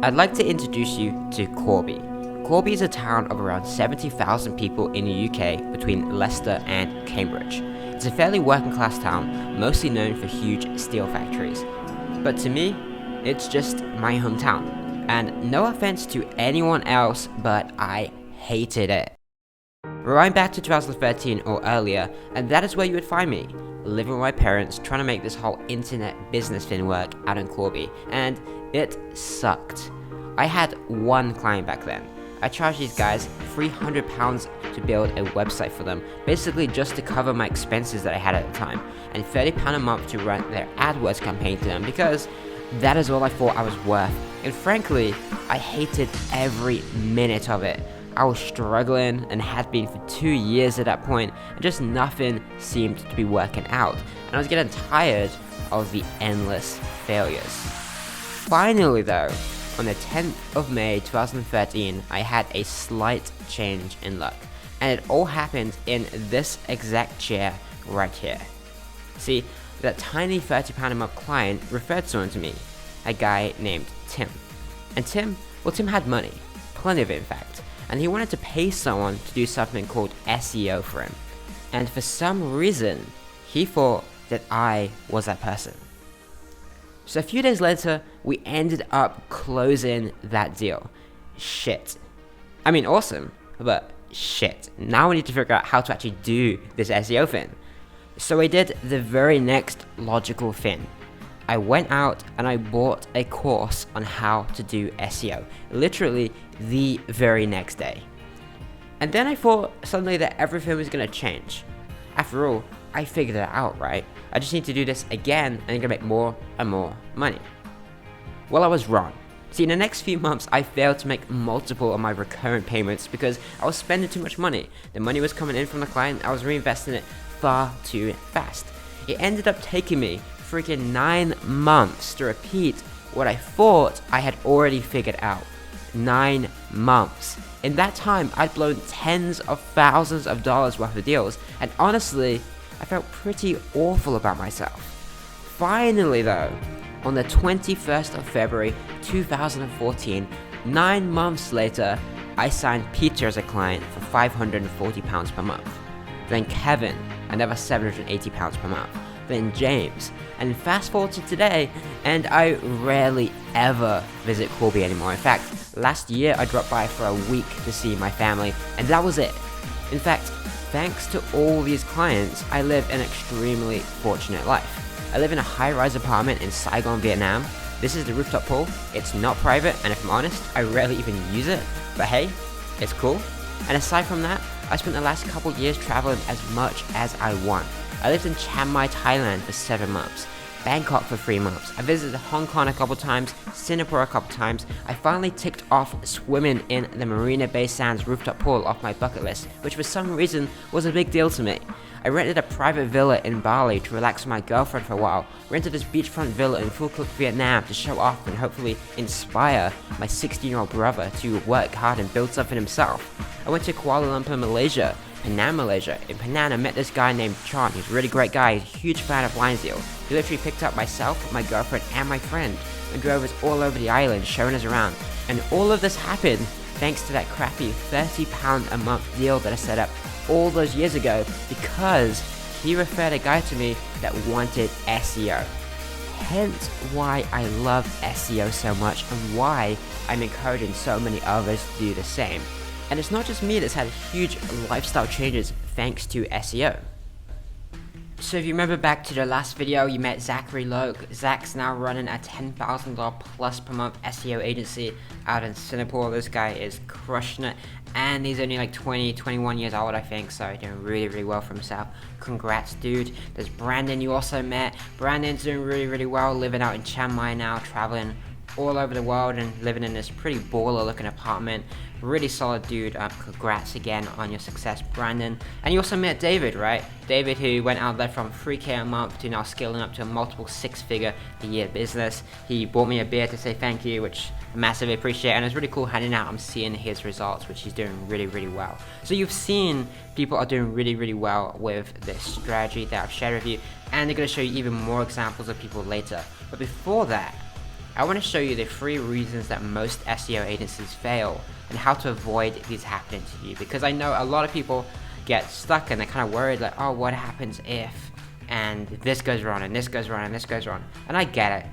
I'd like to introduce you to Corby. Corby is a town of around 70,000 people in the UK between Leicester and Cambridge. It's a fairly working class town, mostly known for huge steel factories. But to me, it's just my hometown. And no offense to anyone else, but I hated it. Rewind back to 2013 or earlier, and that is where you would find me, living with my parents, trying to make this whole internet business thing work out in Corby, and it sucked. I had one client back then. I charged these guys £300 to build a website for them, basically just to cover my expenses that I had at the time, and £30 a month to run their AdWords campaign to them, because that is all I thought I was worth. And frankly, I hated every minute of it. I was struggling and had been for 2 years at that point, and just nothing seemed to be working out. And I was getting tired of the endless failures. Finally though, on the 10th of May 2013, I had a slight change in luck. And it all happened in this exact chair right here. See, that tiny £30 a month client referred someone to me, a guy named Tim. And Tim had money, plenty of it in fact. And he wanted to pay someone to do something called SEO for him. And for some reason, he thought that I was that person. So a few days later, we ended up closing that deal. Shit. I mean, awesome, but shit. Now we need to figure out how to actually do this SEO thing. So I did the very next logical thing. I went out and I bought a course on how to do SEO, literally the very next day. And then I thought suddenly that everything was gonna change. After all, I figured it out, right? I just need to do this again and I'm gonna make more and more money. Well, I was wrong. See, in the next few months, I failed to make multiple of my recurrent payments because I was spending too much money. The money was coming in from the client, I was reinvesting it far too fast. It ended up taking me freaking 9 months to repeat what I thought I had already figured out. 9 months. In that time, I'd blown tens of thousands of dollars worth of deals, and honestly, I felt pretty awful about myself. Finally though, on the 21st of February 2014, 9 months later, I signed Peter as a client for £540 per month. Then Kevin, another £780 per month. Then James, and fast forward to today, and I rarely ever visit Corby anymore. In fact, last year I dropped by for a week to see my family, and that was it. In fact, thanks to all these clients, I live an extremely fortunate life. I live in a high-rise apartment in Saigon, Vietnam. This is the rooftop pool. It's not private, and if I'm honest, I rarely even use it, but hey, it's cool. And aside from that, I spent the last couple years traveling as much as I want. I lived in Chiang Mai, Thailand for 7 months, Bangkok for 3 months. I visited Hong Kong a couple times, Singapore a couple times. I finally ticked off swimming in the Marina Bay Sands rooftop pool off my bucket list, which for some reason was a big deal to me. I rented a private villa in Bali to relax with my girlfriend for a while, rented this beachfront villa in Phu Quoc, Vietnam to show off and hopefully inspire my 16-year-old brother to work hard and build something himself. I went to Kuala Lumpur, Malaysia, Penang, Malaysia. In Penang, I met this guy named Chan. He's a really great guy. He's a huge fan of Lions Deal. He literally picked up myself, my girlfriend, and my friend and drove us all over the island, showing us around. And all of this happened thanks to that crappy £30 a month deal that I set up all those years ago because he referred a guy to me that wanted SEO. Hence why I love SEO so much and why I'm encouraging so many others to do the same. And it's not just me that's had huge lifestyle changes thanks to SEO. So if you remember back to the last video, you met Zachary Loke. Zach's now running a $10,000 plus per month SEO agency out in Singapore. This guy is crushing it. And he's only like 21 years old, I think, so doing really, really well for himself. Congrats, dude. There's Brandon you also met. Brandon's doing really, really well, living out in Chiang Mai now, traveling all over the world and living in this pretty baller looking apartment. Really solid dude. Congrats again on your success, Brandon. And you also met David, right? David, who went out there from 3K a month to now scaling up to a multiple 6-figure a year business. He bought me a beer to say thank you, which I massively appreciate, and it's really cool hanging out. I'm seeing his results, which he's doing really, really well. So you've seen people are doing really, really well with this strategy that I've shared with you, and they're going to show you even more examples of people later. But before that, I want to show you the 3 reasons that most SEO agencies fail and how to avoid these happening to you, because I know a lot of people get stuck and they're kind of worried like, oh, what happens if, and this goes wrong and this goes wrong and this goes wrong. And I get it.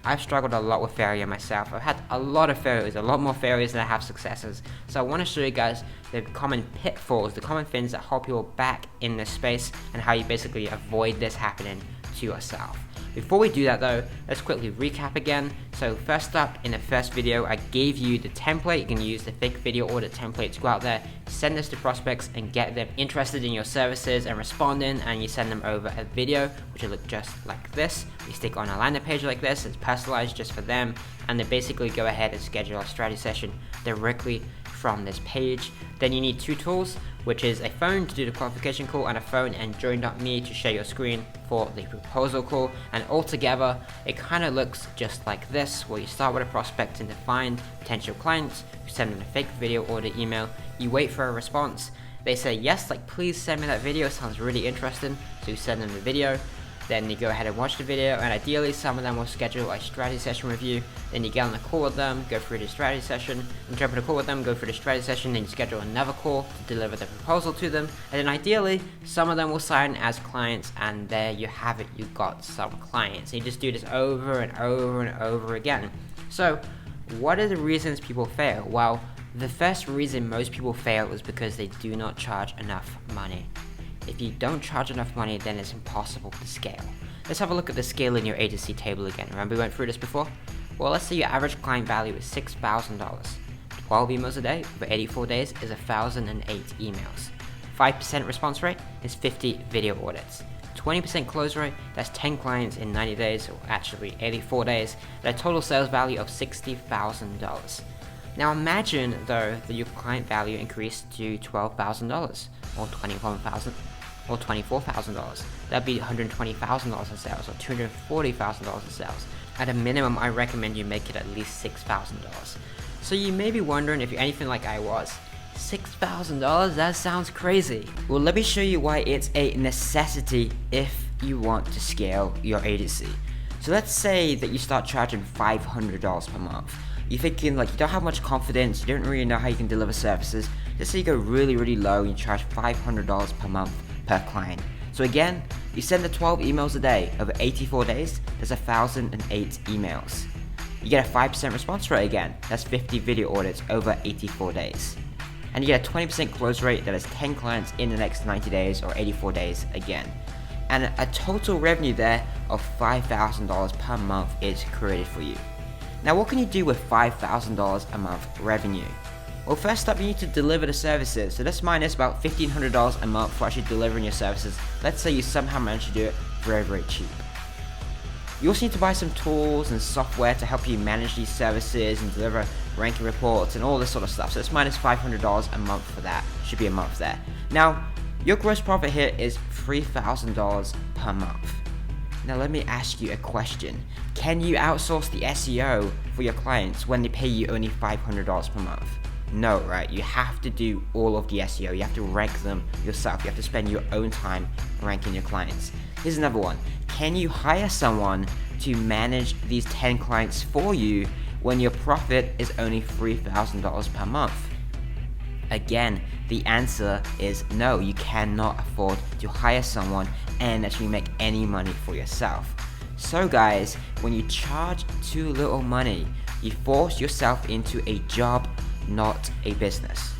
I've struggled a lot with failure myself. I've had a lot of failures, a lot more failures than I have successes. So I want to show you guys the common pitfalls, the common things that hold people back in this space, and how you basically avoid this happening to yourself. Before we do that though, let's quickly recap again. So first up, in the first video, I gave you the template. You can use the fake video audit template to go out there, send this to prospects and get them interested in your services and responding, and you send them over a video which will look just like this. You stick on a landing page like this, it's personalized just for them, and they basically go ahead and schedule a strategy session directly from this page. Then you need 2 tools, which is a phone to do the qualification call and a phone and join.me to share your screen for the proposal call. And altogether, it kind of looks just like this, where you start with a prospect and define potential clients, you send them a fake video order email, you wait for a response, they say yes, like please send me that video, sounds really interesting, so you send them the video. Then you go ahead and watch the video, and ideally some of them will schedule a strategy session with you. Then you get on the call with them, go through the strategy session, and jump on a call with them, go through the strategy session, then you schedule another call to deliver the proposal to them. And then ideally, some of them will sign as clients, and there you have it, you got some clients. And you just do this over and over and over again. So, what are the reasons people fail? Well, the first reason most people fail is because they do not charge enough money. If you don't charge enough money, then it's impossible to scale. Let's have a look at the scale in your agency table again. Remember we went through this before? Well, let's say your average client value is $6,000. 12 emails a day over 84 days is 1,008 emails. 5% response rate is 50 video audits. 20% close rate, that's 10 clients in 90 days, or actually 84 days, at a total sales value of $60,000. Now imagine though that your client value increased to $12,000 or $21,000 or $24,000. That'd be $120,000 in sales or $240,000 in sales. At a minimum, I recommend you make it at least $6,000. So you may be wondering if you're anything like I was. $6,000? That sounds crazy. Well, let me show you why it's a necessity if you want to scale your agency. So let's say that you start charging $500 per month. You're thinking like you don't have much confidence, you don't really know how you can deliver services. Let's say you go really low and you charge $500 per month per client. So again, you send the 12 emails a day over 84 days, there's 1,008 emails. You get a 5% response rate again, that's 50 video audits over 84 days. And you get a 20% close rate, that is 10 clients in the next 90 days or 84 days again. And a total revenue there of $5,000 per month is created for you. Now what can you do with $5,000 a month revenue? Well, first up, you need to deliver the services. So let's minus about $1,500 a month for actually delivering your services. Let's say you somehow manage to do it very cheap. You also need to buy some tools and software to help you manage these services and deliver ranking reports and all this sort of stuff. So let's minus $500 a month for that. Should be a month there. Now, your gross profit here is $3,000 per month. Now let me ask you a question. Can you outsource the SEO for your clients when they pay you only $500 per month? No, right? You have to do all of the SEO. You have to rank them yourself. You have to spend your own time ranking your clients. Here's another one. Can you hire someone to manage these 10 clients for you when your profit is only $3,000 per month? Again, the answer is no. You cannot afford to hire someone and actually make any money for yourself. So guys, when you charge too little money, you force yourself into a job, not a business.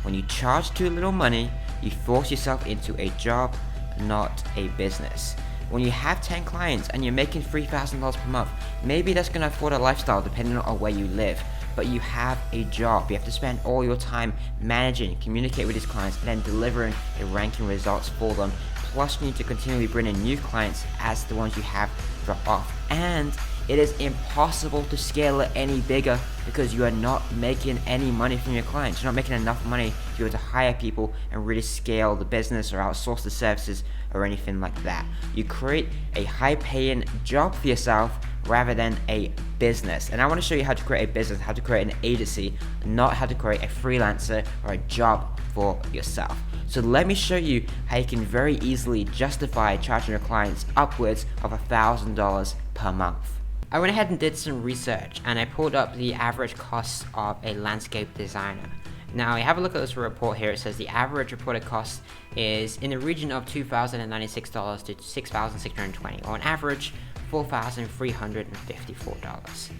When you charge too little money, you force yourself into a job, not a business. When you have 10 clients and you're making $3,000 per month, maybe that's going to afford a lifestyle depending on where you live, but you have a job. You have to spend all your time managing, communicate with these clients, and then delivering the ranking results for them. Plus, you need to continually bring in new clients as the ones you have drop off. And it is impossible to scale it any bigger because you are not making any money from your clients. You're not making enough money to be able to hire people and really scale the business or outsource the services or anything like that. You create a high-paying job for yourself rather than a business. And I want to show you how to create a business, how to create an agency, not how to create a freelancer or a job for yourself. So let me show you how you can very easily justify charging your clients upwards of $1,000 per month. I went ahead and did some research, and I pulled up the average costs of a landscape designer. Now, I have a look at this report here. It says the average reported cost is in the region of $2,096 to $6,620, or on average $4,354.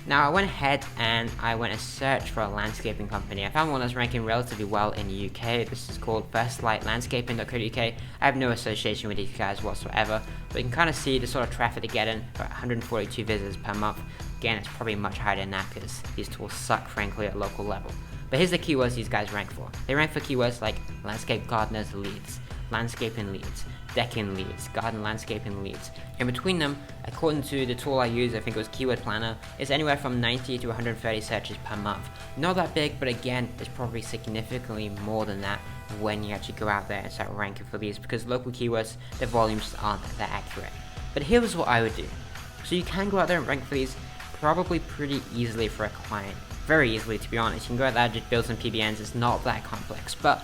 Now, I went ahead and searched for a landscaping company. I found one that's ranking relatively well in the UK. This is called firstlightlandscaping.co.uk. I have no association with these guys whatsoever, but you can kind of see the sort of traffic they get in, about 142 visitors per month. Again, it's probably much higher than that because these tools suck, frankly, at local level. But here's the keywords these guys rank for. They rank for keywords like landscape gardeners leads, landscaping leads, decking leads, garden landscaping leads. In between them, according to the tool I use, I think it was Keyword Planner, is anywhere from 90 to 130 searches per month. Not that big, but again, it's probably significantly more than that when you actually go out there and start ranking for these, because local keywords, their volumes just aren't that accurate. But here's what I would do. So you can go out there and rank for these probably pretty easily for a client. Very easily, to be honest. You can go out there and just build some PBNs. It's not that complex. But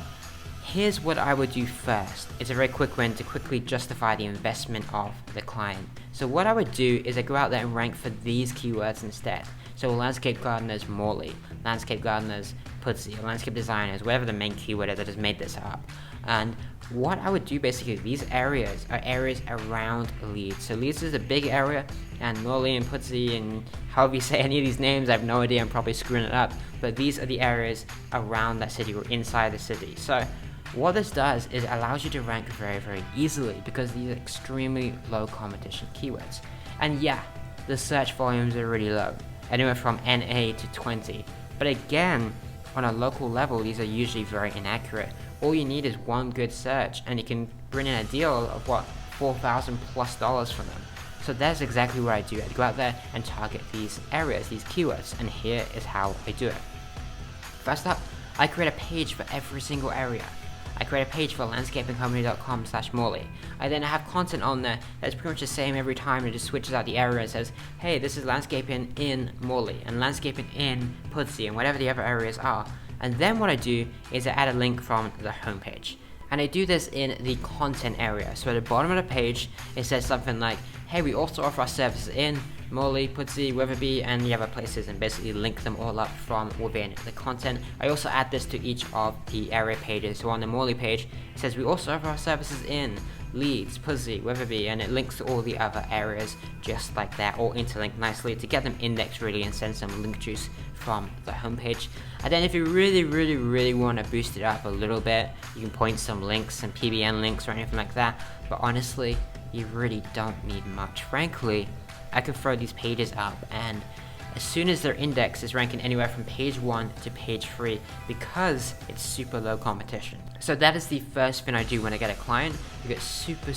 here's what I would do first. It's a very quick win to quickly justify the investment of the client. So what I would do is I go out there and rank for these keywords instead. So landscape gardeners Morley, landscape gardeners Pudsey, landscape designers, whatever the main keyword is, I just made this up. And what I would do basically, these areas are areas around Leeds. So Leeds is a big area, and Morley and Pudsey and however you say any of these names, I have no idea, I'm probably screwing it up. But these are the areas around that city or inside the city. So what this does is it allows you to rank very, very easily because these are extremely low competition keywords. And yeah, the search volumes are really low, anywhere from NA to 20. But again, on a local level, these are usually very inaccurate. All you need is one good search and you can bring in a deal of what, $4,000 plus for them. So that's exactly what I do. I go out there and target these areas, these keywords, and here is how I do it. First up, I create a page for every single area. I create a page for landscapingcompany.com/Morley. I then have content on there that's pretty much the same every time. It just switches out the area and says, hey, this is landscaping in Morley and landscaping in Pudsey and whatever the other areas are. And then what I do is I add a link from the homepage. And I do this in the content area. So at the bottom of the page, it says something like, hey, we also offer our services in Morley, Pudsey, Wetherby, and the other places, and basically link them all up from within the content. I also add this to each of the area pages. So on the Morley page, it says we also offer our services in Leeds, Pudsey, Wetherby, and it links to all the other areas just like that, all interlinked nicely to get them indexed really and send some link juice from the homepage. And then if you really want to boost it up a little bit, you can point some links, some PBN links or anything like that. But honestly, you really don't need much. Frankly, I could throw these pages up and as soon as their index is ranking anywhere from page 1 to page 3 because it's super low competition. So that is the first thing I do when I get a client. You get super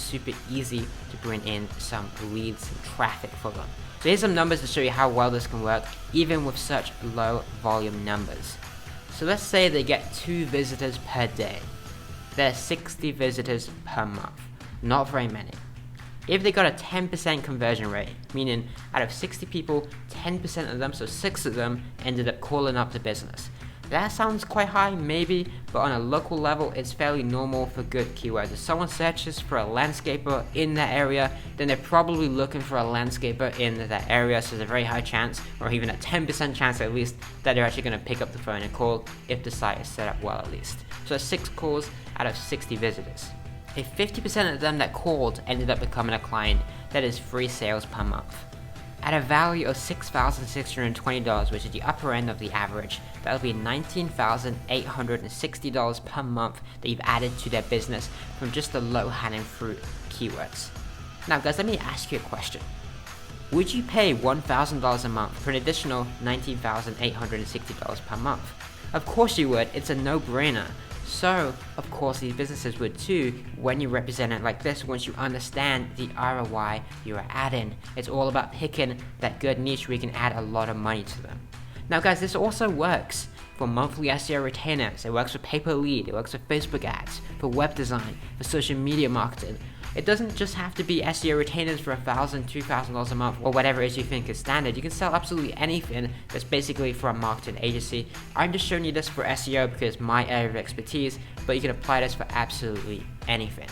easy to bring in some leads and traffic for them. So here's some numbers to show you how well this can work even with such low volume numbers. So let's say they get 2 visitors per day. There's 60 visitors per month. Not very many. If they got a 10% conversion rate, meaning out of 60 people, 10% of them, so 6 of them, ended up calling up the business. That sounds quite high, maybe, but on a local level, it's fairly normal for good keywords. If someone searches for a landscaper in that area, then they're probably looking for a landscaper in that area, so there's a very high chance, or even a 10% chance at least, that they're actually going to pick up the phone and call if the site is set up well at least. So 6 calls out of 60 visitors. If 50% of them that called ended up becoming a client, that is 3 sales per month. At a value of $6,620, which is the upper end of the average, that will be $19,860 per month that you've added to their business from just the low-hanging fruit keywords. Now guys, let me ask you a question. Would you pay $1,000 a month for an additional $19,860 per month? Of course you would, it's a no-brainer. So, of course, these businesses would too when you represent it like this, once you understand the ROI you are adding. It's all about picking that good niche where you can add a lot of money to them. Now guys, this also works for monthly SEO retainers, it works for pay-per-lead, it works for Facebook ads, for web design, for social media marketing. It doesn't just have to be SEO retainers for $1,000, $2,000 a month, or whatever it is you think is standard. You can sell absolutely anything that's basically for a marketing agency. I'm just showing you this for SEO because it's my area of expertise, but you can apply this for absolutely anything.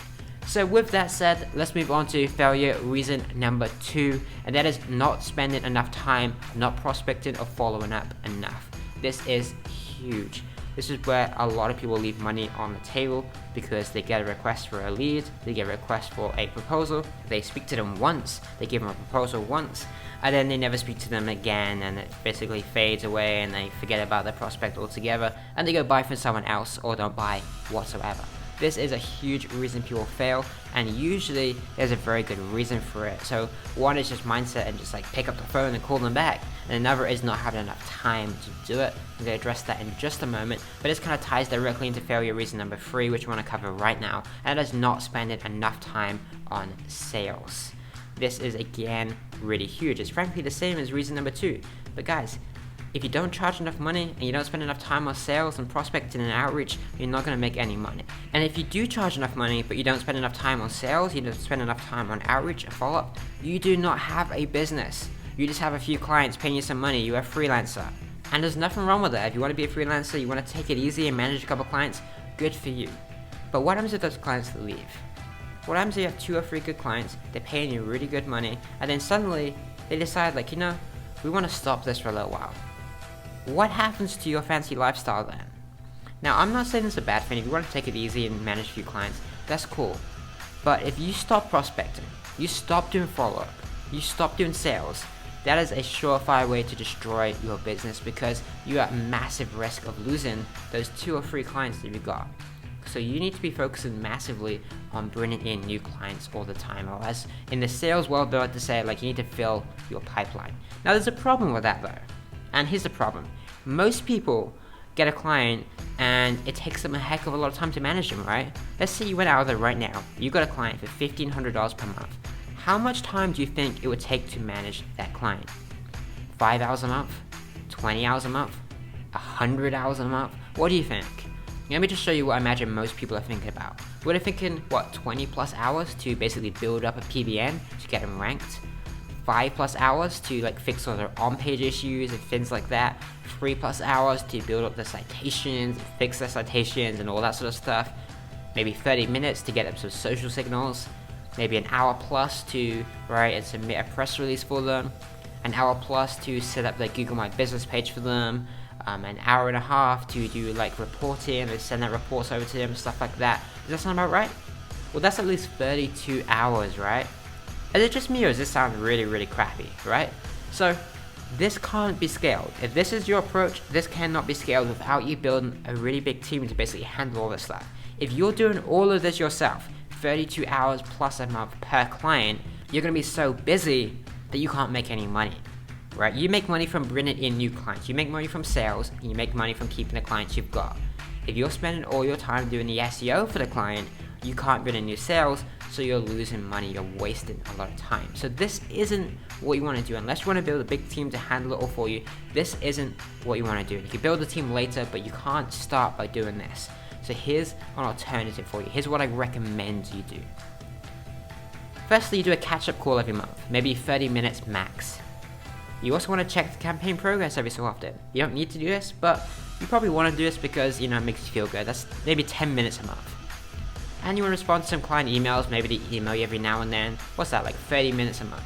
So with that said, let's move on to failure reason number 2, and that is not spending enough time, not prospecting or following up enough. This is huge. This is where a lot of people leave money on the table because they get a request for a lead, they get a request for a proposal, they speak to them once, they give them a proposal once, and then they never speak to them again, and it basically fades away and they forget about the prospect altogether, and they go buy from someone else or don't buy whatsoever. This is a huge reason people fail, and usually there's a very good reason for it. So one is just mindset and just like pick up the phone and call them back, and another is not having enough time to do it. I'm going to address that in just a moment, but this kind of ties directly into failure reason number 3, which we want to cover right now, and that is not spending enough time on sales. This is again really huge. It's frankly the same as reason number 2, but guys, if you don't charge enough money and you don't spend enough time on sales and prospecting and outreach, you're not going to make any money. And if you do charge enough money but you don't spend enough time on sales, you don't spend enough time on outreach and follow-up, you do not have a business. You just have a few clients paying you some money. You're a freelancer. And there's nothing wrong with that. If you want to be a freelancer, you want to take it easy and manage a couple clients, good for you. But what happens if those clients leave? What happens if you have 2 or 3 good clients, they're paying you really good money, and then suddenly they decide like, we want to stop this for a little while. What happens to your fancy lifestyle then? Now, I'm not saying it's a bad thing. If you want to take it easy and manage a few clients, that's cool. But if you stop prospecting, you stop doing follow-up, you stop doing sales, that is a surefire way to destroy your business because you are at massive risk of losing those 2 or 3 clients that you've got. So you need to be focusing massively on bringing in new clients all the time, or as in the sales world they like to say, like, you need to fill your pipeline. Now there's a problem with that though. And here's the problem. Most people get a client and it takes them a heck of a lot of time to manage them, right? Let's say you went out there right now, you got a client for $1,500 per month. How much time do you think it would take to manage that client? 5 hours a month? 20 hours a month? 100 hours a month? What do you think? Let me just show you what I imagine most people are thinking about. We're thinking, 20 plus hours to basically build up a PBN to get them ranked? 5+ hours to like fix all their on-page issues and things like that. 3+ hours to build up the citations, fix the citations and all that sort of stuff. Maybe 30 minutes to get them some social signals. Maybe an hour plus to write and submit a press release for them. An hour plus to set up the Google My Business page for them. An hour and a half to do like reporting and send that reports over to them, stuff like that. Does that sound about right? Well, that's at least 32 hours, right? Is it just me or does this sound really, really crappy, right? So this can't be scaled. If this is your approach, this cannot be scaled without you building a really big team to basically handle all this stuff. If you're doing all of this yourself, 32 hours plus a month per client, you're gonna be so busy that you can't make any money, right? You make money from bringing in new clients. You make money from sales, and you make money from keeping the clients you've got. If you're spending all your time doing the SEO for the client, you can't bring in new sales, so you're losing money, you're wasting a lot of time. So this isn't what you want to do. Unless you want to build a big team to handle it all for you, this isn't what you want to do. You can build a team later, but you can't start by doing this. So here's an alternative for you. Here's what I recommend you do. Firstly, you do a catch-up call every month, maybe 30 minutes max. You also want to check the campaign progress every so often. You don't need to do this, but you probably want to do this because, it makes you feel good. That's maybe 10 minutes a month. And you want to respond to some client emails, maybe they email you every now and then. What's that, like 30 minutes a month?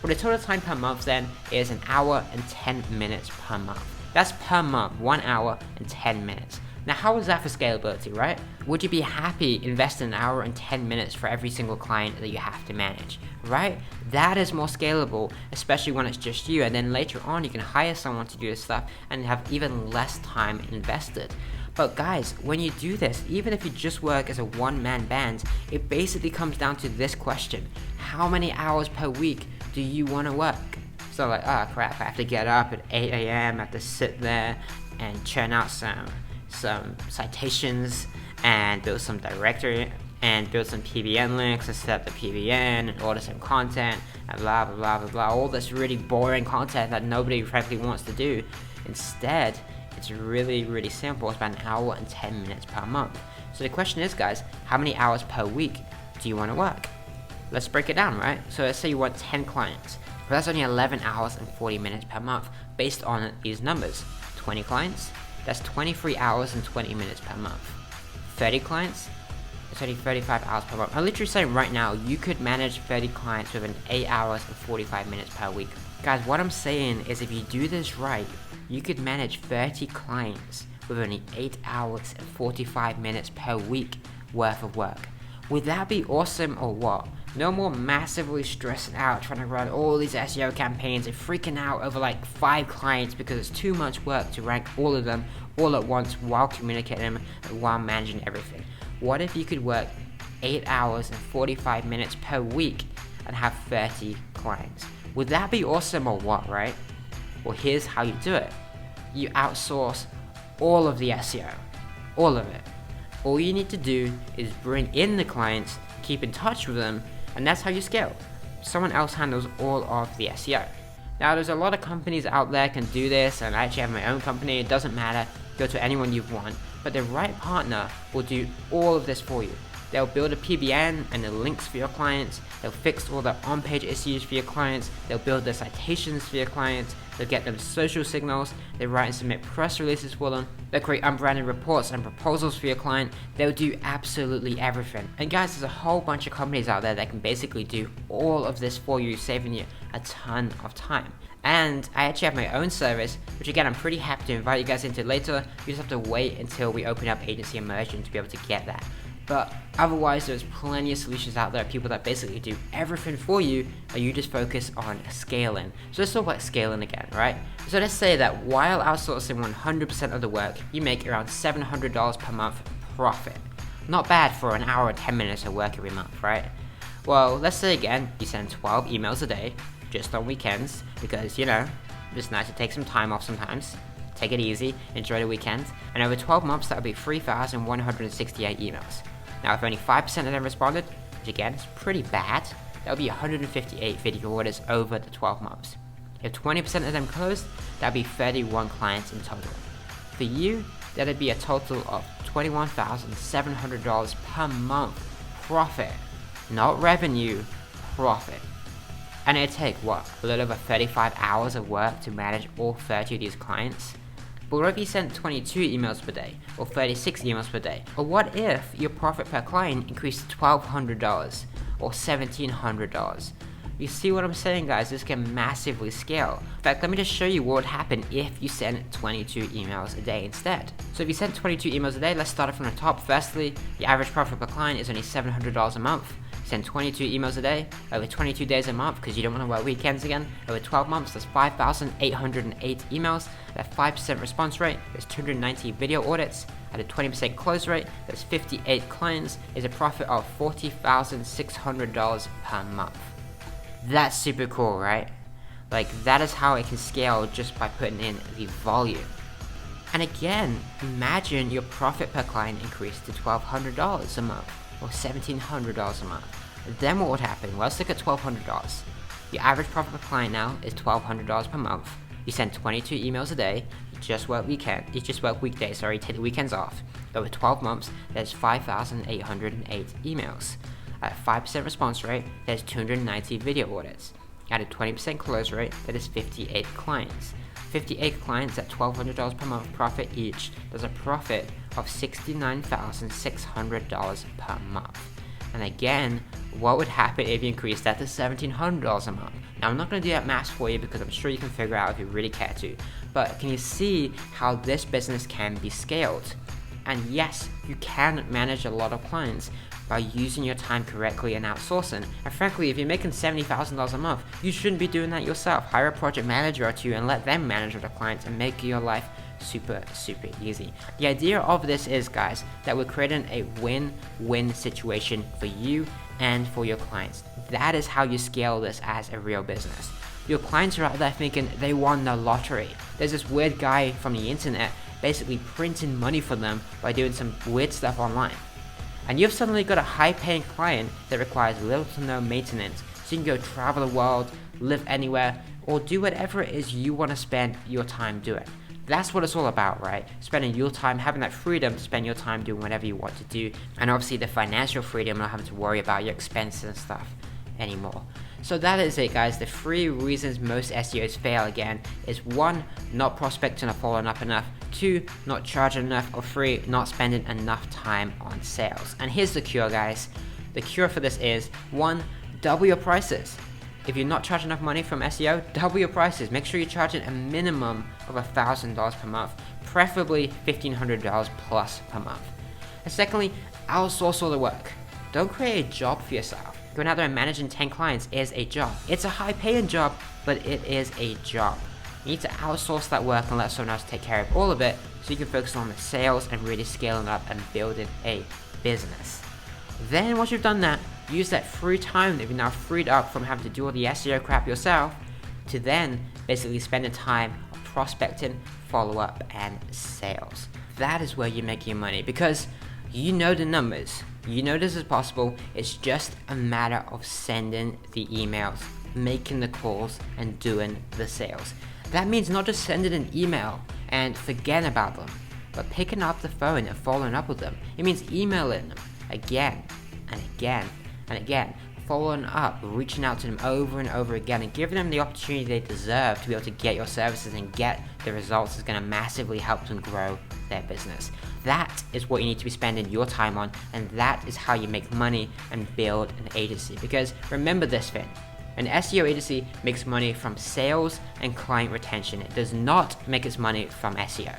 Well, the total time per month then is 1 hour and 10 minutes per month. That's per month, 1 hour and 10 minutes. Now, how is that for scalability, right? Would you be happy investing 1 hour and 10 minutes for every single client that you have to manage, right? That is more scalable, especially when it's just you. And then later on, you can hire someone to do this stuff and have even less time invested. But guys, when you do this, even if you just work as a one-man band, it basically comes down to this question. How many hours per week do you want to work? So like, oh crap, I have to get up at 8 a.m., I have to sit there and churn out some citations and build some directory and build some PBN links and set up the PBN and order some content and blah, blah, blah, blah, blah. All this really boring content that nobody frankly wants to do. Instead, it's really, really simple. It's about 1 hour and 10 minutes per month. So the question is, guys, how many hours per week do you want to work? Let's break it down, right? So let's say you want 10 clients. Well, that's only 11 hours and 40 minutes per month based on these numbers. 20 clients, that's 23 hours and 20 minutes per month. 30 clients, It's only 35 hours per month. I'm literally saying right now, you could manage 30 clients within 8 hours and 45 minutes per week. Guys, what I'm saying is if you do this right, you could manage 30 clients with only 8 hours and 45 minutes per week worth of work. Would that be awesome or what? No more massively stressing out trying to run all these SEO campaigns and freaking out over like 5 clients because it's too much work to rank all of them all at once while communicating them and while managing everything. What if you could work 8 hours and 45 minutes per week and have 30 clients? Would that be awesome or what, right? Well, here's how you do it. You outsource all of the SEO, all of it. All you need to do is bring in the clients, keep in touch with them, and that's how you scale. Someone else handles all of the SEO. Now, there's a lot of companies out there can do this, and I actually have my own company. It doesn't matter. Go to anyone you want. But the right partner will do all of this for you. They'll build a PBN and the links for your clients. They'll fix all the on-page issues for your clients. They'll build the citations for your clients. They'll get them social signals. They write and submit press releases for them. They'll create unbranded reports and proposals for your client. They'll do absolutely everything. And guys, there's a whole bunch of companies out there that can basically do all of this for you, saving you a ton of time. And I actually have my own service, which again, I'm pretty happy to invite you guys into later. You just have to wait until we open up agency immersion to be able to get that. But otherwise, there's plenty of solutions out there, people that basically do everything for you, and you just focus on scaling. So let's talk about scaling again, right? So let's say that while outsourcing 100% of the work, you make around $700 per month profit. Not bad for an hour and 10 minutes of work every month, right? Well, let's say again, you send 12 emails a day, just on weekends, because, you know, it's nice to take some time off sometimes. Take it easy, enjoy the weekend, and over 12 months, that would be 3,168 emails. Now, if only 5% of them responded, which again is pretty bad, that would be 158 video orders over the 12 months. If 20% of them closed, that would be 31 clients in total. For you, that would be a total of $21,700 per month profit. Not revenue, profit. And it'd take, what, a little over 35 hours of work to manage all 30 of these clients? But what if you sent 22 emails per day, or 36 emails per day? Or what if your profit per client increased to $1,200, or $1,700? You see what I'm saying, guys? This can massively scale. In fact, let me just show you what would happen if you sent 22 emails a day instead. So if you sent 22 emails a day, let's start it from the top. Firstly, your average profit per client is only $700 a month. Send 22 emails a day, over 22 days a month, because you don't want to work weekends again. Over 12 months, that's 5,808 emails. At a 5% response rate, there's 290 video audits. At a 20% close rate, there's 58 clients. Is a profit of $40,600 per month. That's super cool, right? Like, that is how it can scale just by putting in the volume. And again, imagine your profit per client increased to $1,200 a month, or $1,700 a month. Then what would happen? Well, let's look at $1,200. Your average profit per client now is $1,200 per month. You send 22 emails a day. You just work weekdays, take the weekends off. Over 12 months, there's 5,808 emails. At a 5% response rate, there's 290 video audits. At a 20% close rate, that is 58 clients. 58 clients at $1,200 per month profit each. There's a profit of $69,600 per month. And again, what would happen if you increased that to $1,700 a month? Now, I'm not going to do that math for you because I'm sure you can figure out if you really care to. But can you see how this business can be scaled? And yes, you can manage a lot of clients by using your time correctly and outsourcing. And frankly, if you're making $70,000 a month, you shouldn't be doing that yourself. Hire a project manager or two and let them manage the clients and make your life super easy. The idea of this is, guys, that we're creating a win-win situation for you and for your clients. That is how you scale this as a real business. Your clients are out there thinking they won the lottery. There's this weird guy from the internet basically printing money for them by doing some weird stuff online. And you've suddenly got a high-paying client that requires little to no maintenance, so you can go travel the world, live anywhere, or do whatever it is you want to spend your time doing. That's what it's all about, right? Spending your time, having that freedom to spend your time doing whatever you want to do, and obviously the financial freedom, not having to worry about your expenses and stuff anymore. So that is it, guys. The 3 reasons most SEOs fail again is 1, not prospecting or following up enough, 2, not charging enough, or 3, not spending enough time on sales. And here's the cure, guys. The cure for this is 1, double your prices. If you're not charging enough money from SEO, double your prices. Make sure you're charging a minimum of $1,000 per month, preferably $1,500 plus per month. And secondly, outsource all the work. Don't create a job for yourself. Going out there and managing 10 clients is a job. It's a high paying job, but it is a job. You need to outsource that work and let someone else take care of all of it so you can focus on the sales and really scaling up and building a business. Then once you've done that, use that free time that you've now freed up from having to do all the SEO crap yourself to then basically spend the time on prospecting, follow-up, and sales. That is where you make your money because you know the numbers. You know this is possible. It's just a matter of sending the emails, making the calls, and doing the sales. That means not just sending an email and forgetting about them, but picking up the phone and following up with them. It means emailing them again and again and again, following up, reaching out to them over and over again, and giving them the opportunity they deserve to be able to get your services and get the results that's going to massively help them grow their business. That is what you need to be spending your time on, and that is how you make money and build an agency. Because remember this, Finn, an SEO agency makes money from sales and client retention. It does not make its money from SEO.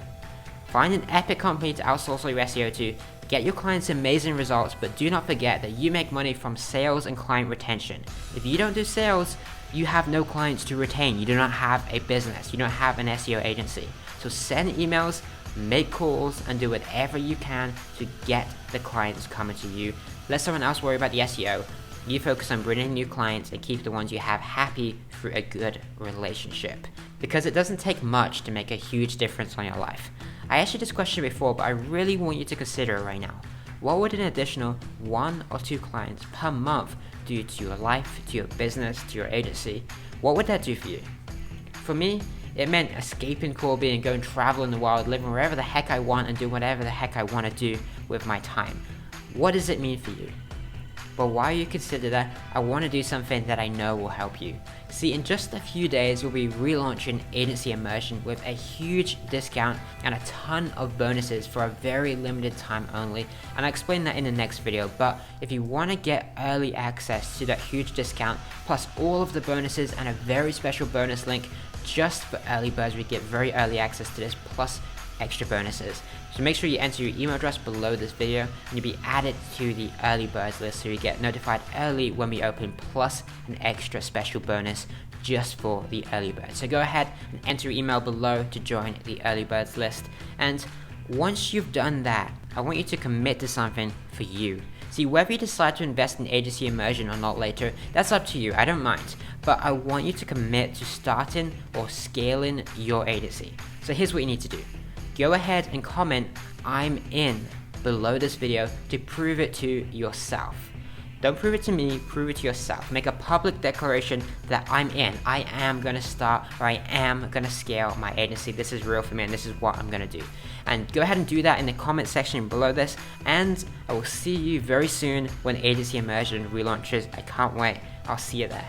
Find an epic company to outsource all your SEO to, get your clients amazing results, but do not forget that you make money from sales and client retention. If you don't do sales, you have no clients to retain. You do not have a business. You don't have an SEO agency. So send emails, make calls, and do whatever you can to get the clients coming to you. Let someone else worry about the SEO. You focus on bringing new clients and keep the ones you have happy through a good relationship. Because it doesn't take much to make a huge difference on your life. I asked you this question before, but I really want you to consider it right now. What would an additional 1 or 2 clients per month do to your life, to your business, to your agency? What would that do for you? For me, it meant escaping Corby and going traveling the world, living wherever the heck I want and doing whatever the heck I want to do with my time. What does it mean for you? But while you consider that, I want to do something that I know will help you. See, in just a few days, we'll be relaunching Agency Immersion with a huge discount and a ton of bonuses for a very limited time only, and I'll explain that in the next video. But if you want to get early access to that huge discount, plus all of the bonuses and a very special bonus link just for early birds, we get very early access to this, plus extra bonuses. So make sure you enter your email address below this video and you'll be added to the early birds list so you get notified early when we open, plus an extra special bonus just for the early birds. So go ahead and enter your email below to join the early birds list. And once you've done that, I want you to commit to something for you. See, whether you decide to invest in Agency Immersion or not later, that's up to you, I don't mind. But I want you to commit to starting or scaling your agency. So here's what you need to do. Go ahead and comment "I'm in" below this video to prove it to yourself. Don't prove it to me, prove it to yourself. Make a public declaration that I'm in. I am gonna start, or I am gonna scale my agency. This is real for me and this is what I'm gonna do. And go ahead and do that in the comment section below this, and I will see you very soon when Agency Immersion relaunches. I can't wait. I'll see you there.